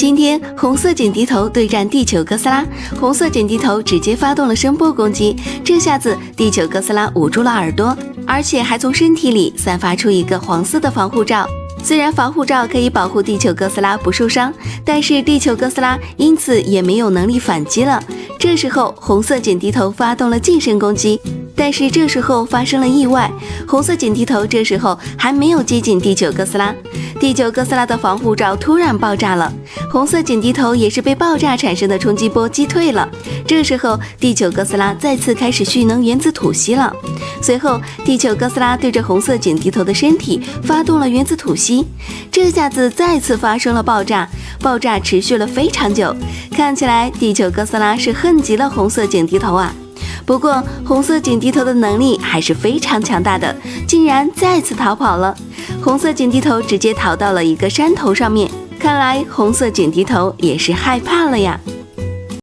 今天红色警笛头对战地球哥斯拉，红色警笛头直接发动了声波攻击，这下子地球哥斯拉捂住了耳朵，而且还从身体里散发出一个黄色的防护罩。虽然防护罩可以保护地球哥斯拉不受伤，但是地球哥斯拉因此也没有能力反击了。这时候红色警笛头发动了近身攻击，但是这时候发生了意外，红色警笛头这时候还没有接近地球哥斯拉，地球哥斯拉的防护罩突然爆炸了，红色警笛头也是被爆炸产生的冲击波击退了。这时候地球哥斯拉再次开始蓄能原子吐息了，随后地球哥斯拉对着红色警笛头的身体发动了原子吐息，这下子再次发生了爆炸，爆炸持续了非常久，看起来地球哥斯拉是恨极了红色警笛头啊。不过红色警笛头的能力还是非常强大的，竟然再次逃跑了。红色警笛头直接逃到了一个山头上面，看来红色警笛头也是害怕了呀。